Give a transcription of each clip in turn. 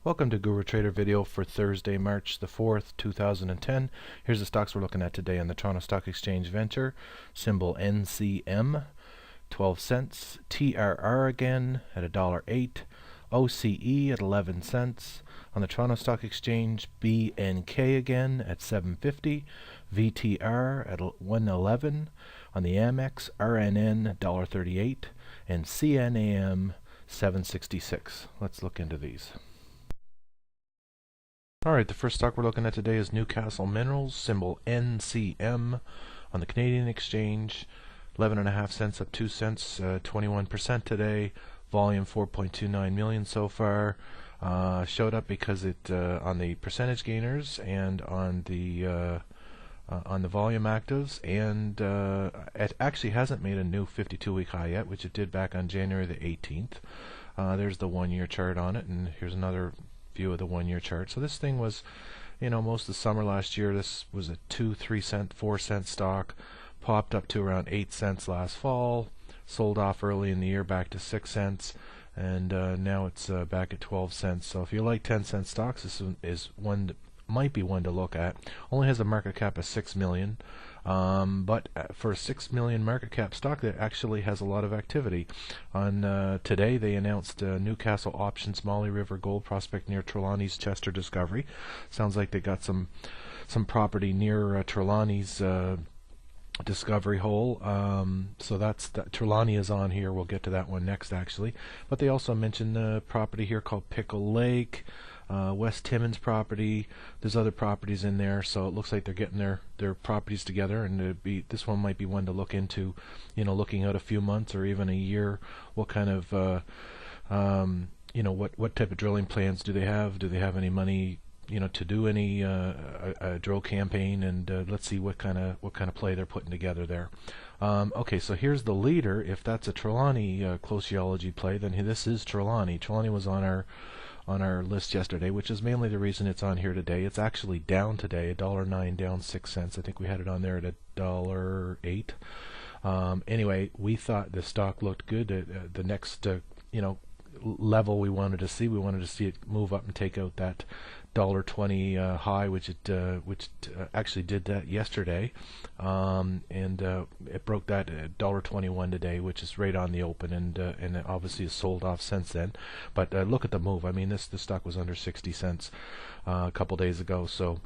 Welcome to Guru Trader video for Thursday, March the 4th, 2010. Here's the stocks we're looking at today on the Toronto Stock Exchange Venture. Symbol NCM, 12 cents. TRR again at $1.08. OCE at 11 cents. On the Toronto Stock Exchange, B.NK again at $7.50. V.TRR at $1.11. On the AMEX, RNN $1.38. And CNAM $7.66. Let's look into these. Alright, the first stock we're looking at today is Newcastle Minerals, symbol NCM, on the Canadian Exchange. 11.5 cents up 2 cents, 21% today. Volume 4.29 million so far. Showed up because it on the percentage gainers and on the volume actives, and it actually hasn't made a new 52-week high yet, which it did back on January the 18th. There's the 1-year chart on it, and here's another view of the 1-year chart. So this thing was, most of the summer last year, this was a 2, 3 cent, 4 cent stock, popped up to around 8 cents last fall, sold off early in the year back to 6 cents, and now it's back at 12 cents. So if you like 10-cent stocks, this is one that might be one to look at. Only has a market cap of 6 million. But for a 6 million market cap stock, that actually has a lot of activity. On today, they announced Newcastle Options Molly River Gold Prospect near Trelawney's Chester Discovery. Sounds like they got some property near Trelawney's discovery hole. So that's Trelawney is on here. We'll get to that one next, actually. But they also mentioned the property here called Pickle Lake. West Timmins property. There's other properties in there, so it looks like they're getting their properties together, and this one might be one to look into, looking out a few months or even a year. What kind of what type of drilling plans do they have? Do they have any money to do any a drill campaign? And let's see what kind of play they're putting together there. Okay, so here's the leader. If that's a Trelawney close geology play, then this is Trelawney. Trelawney was on our list yesterday, which is mainly the reason it's on here today. It's actually down today, $1.09, down 6 cents. I think we had it on there at $1.08. Anyway, we thought the stock looked good. The next level we wanted to see it move up and take out that $1.20 high, which it actually did that yesterday, and it broke that at $1.21 today, which is right on the open, and it obviously has sold off since then. But look at the move. I mean, this stock was under 60 cents a couple days ago, so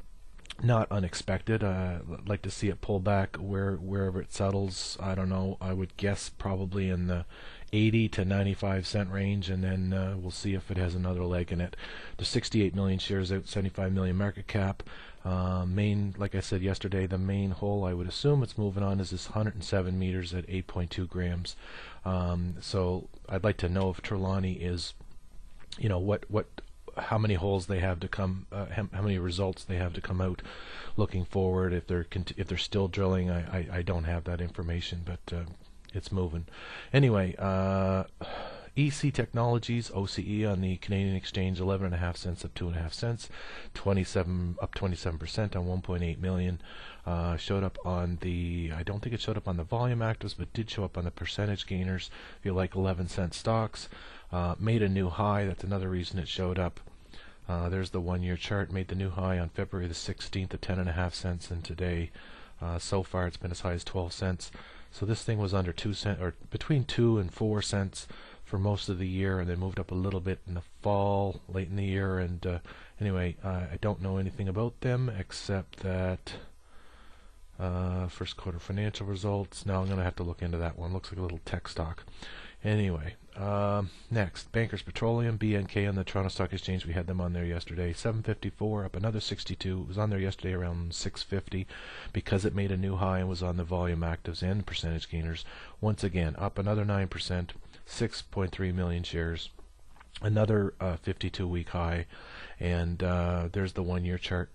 not unexpected. I'd like to see it pull back wherever it settles. I don't know. I would guess probably in the 80 to 95 cent range, and then we'll see if it has another leg in it. There's 68 million shares out, 75 million market cap. Like I said yesterday, the main hole I would assume it's moving on is this 107 meters at 8.2 grams. So I'd like to know if Trelawney is, how many holes they have to come, how many results they have to come out looking forward. If they're still drilling, I don't have that information, but it's moving. Anyway, EC Technologies, OCE on the Canadian Exchange, 11.5 cents up 2.5 cents, up 27% on 1.8 million. Showed up on the, I don't think it showed up on the volume actives, but did show up on the percentage gainers. If you like 11-cent stocks, made a new high. That's another reason it showed up. There's the 1-year chart. Made the new high on February the 16th at 10.5 cents, and today, so far, it's been as high as 12 cents. So this thing was under 2 cents, or between 2 and 4 cents for most of the year, and then moved up a little bit in the fall, late in the year. And anyway, I don't know anything about them except that first quarter financial results. Now I'm going to have to look into that one. Looks like a little tech stock. Anyway, next, Bankers Petroleum, B.NK on the Toronto Stock Exchange. We had them on there yesterday, 7.54, up another 62. It was on there yesterday around 6.50 because it made a new high and was on the volume actives and percentage gainers. Once again, up another 9%, 6.3 million shares, another 52-week high, and there's the 1-year chart.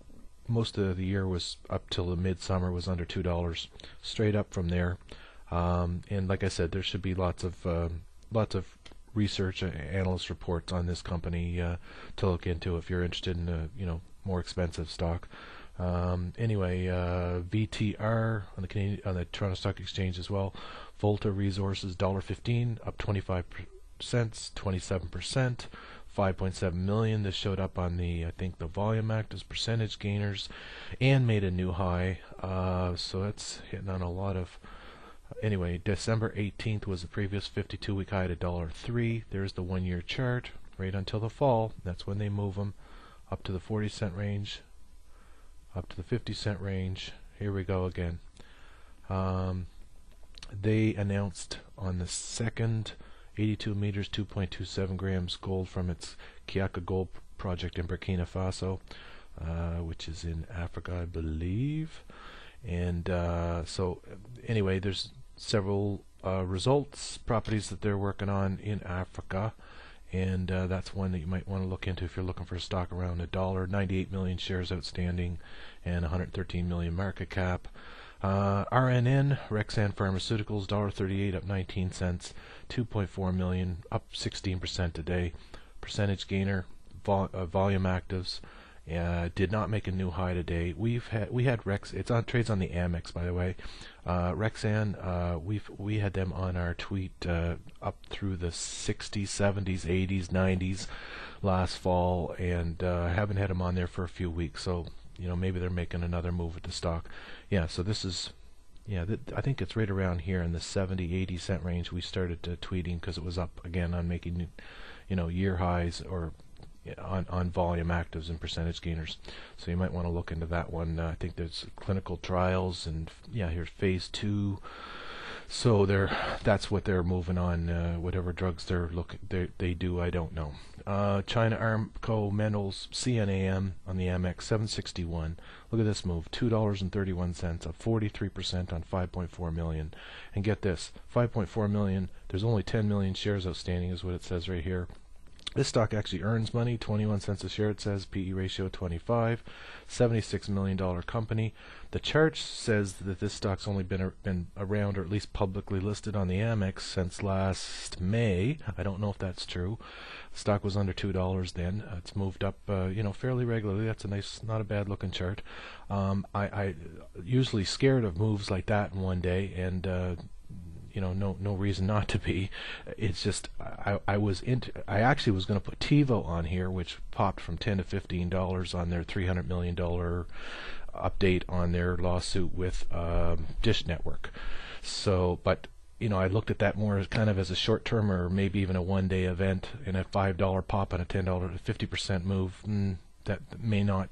Most of the year was up till the midsummer, was under $2, straight up from there. And like I said, there should be lots of research, analyst reports on this company to look into if you're interested in more expensive stock. Anyway, V.TRR on the Toronto Stock Exchange as well. Volta Resources $1.15, up 25 cents, 27%. 5.7 million. This showed up on the, I think, the volume actives, percentage gainers, and made a new high. So that's hitting on a lot of. Anyway, December 18th was the previous 52-week high at $1.03. There's the 1-year chart right until the fall. That's when they move them up to the 40-cent range, up to the 50-cent range. Here we go again. They announced on the 2nd 82 meters, 2.27 grams gold from its Kiaka gold project in Burkina Faso, which is in Africa, I believe. And so anyway, there's several results, properties that they're working on in Africa, and that's one that you might want to look into if you're looking for a stock around $1. 98 million shares outstanding and 113 million market cap. RNN, Rexahn Pharmaceuticals, $1.38, up 19 cents, 2.4 million, up 16% today. Percentage gainer, volume actives, did not make a new high today. We had Rex. It's on trades on the AMEX, by the way. Rexahn, we had them on our tweet up through the 60s, 70s, 80s, 90s last fall, and haven't had them on there for a few weeks. So maybe they're making another move with the stock. Yeah, so this is, I think it's right around here in the 70, 80 cent range. We started tweeting because it was up again on making, year highs or on volume actives and percentage gainers. So you might want to look into that one. I think there's clinical trials, and here's phase 2. So that's what they're moving on. Whatever drugs they do, I don't know. China Armco Metals CNAM on the AMEX 761. Look at this move, $2.31, up 43% on 5.4 million. And get this, 5.4 million. There's only 10 million shares outstanding, is what it says right here. This stock actually earns money, 21 cents a share it says, PE ratio 25, $76 million company. The chart says that this stock's only been around, or at least publicly listed on the AMEX since last May. I don't know if that's true. The stock was under $2 then. It's moved up fairly regularly. That's a nice, not a bad looking chart. I usually scared of moves like that in one day, and no reason not to be. It's just I actually was going to put TiVo on here, which popped from $10 to $15 on their $300 million update on their lawsuit with Dish Network. So, but I looked at that more as kind of as a short term, or maybe even a one-day event, and a $5 pop and a $10 50% move. That may not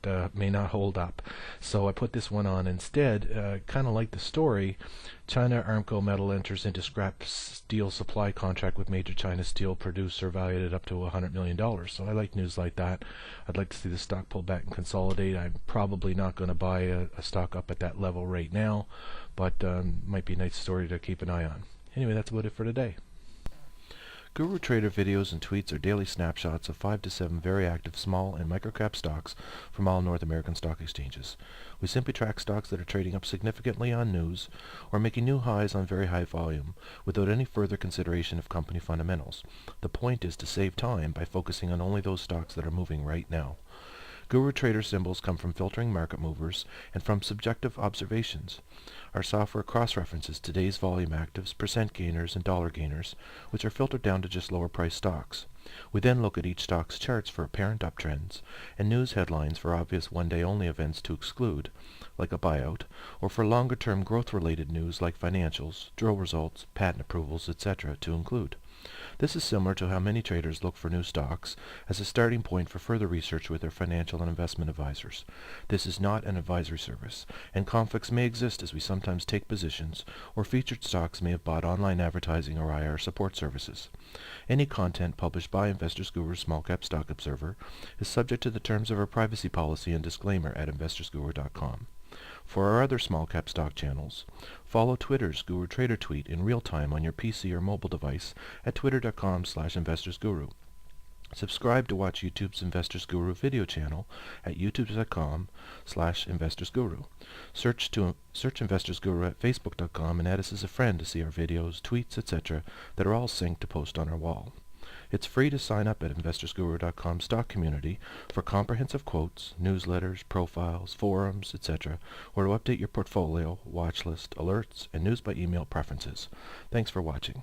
hold up. So I put this one on instead. Kind of like the story. China Armco Metal enters into scrap steel supply contract with major China steel producer valued at up to $100 million. So I like news like that. I'd like to see the stock pull back and consolidate. I'm probably not going to buy a stock up at that level right now, but might be a nice story to keep an eye on. Anyway, that's about it for today. Guru Trader videos and tweets are daily snapshots of 5 to 7 very active small and microcap stocks from all North American stock exchanges. We simply track stocks that are trading up significantly on news or making new highs on very high volume without any further consideration of company fundamentals. The point is to save time by focusing on only those stocks that are moving right now. Guru Trader symbols come from filtering market movers and from subjective observations. Our software cross-references today's volume actives, percent gainers, and dollar gainers, which are filtered down to just lower price stocks. We then look at each stock's charts for apparent uptrends and news headlines for obvious one-day only events to exclude, like a buyout, or for longer-term growth-related news like financials, drill results, patent approvals, etc. to include. This is similar to how many traders look for new stocks as a starting point for further research with their financial and investment advisors. This is not an advisory service, and conflicts may exist as we sometimes take positions, or featured stocks may have bought online advertising or IR support services. Any content published by Investors Guru Small Cap Stock Observer is subject to the terms of our privacy policy and disclaimer at investorsguru.com. For our other small cap stock channels, follow Twitter's Guru Trader tweet in real time on your PC or mobile device at twitter.com/investorsguru. Subscribe to watch YouTube's Investors Guru video channel at youtube.com/investorsguru. Search Investors Guru at facebook.com and add us as a friend to see our videos, tweets, etc. that are all synced to post on our wall. It's free to sign up at investorsguru.com stock community for comprehensive quotes, newsletters, profiles, forums, etc., or to update your portfolio, watch list, alerts, and news by email preferences. Thanks for watching.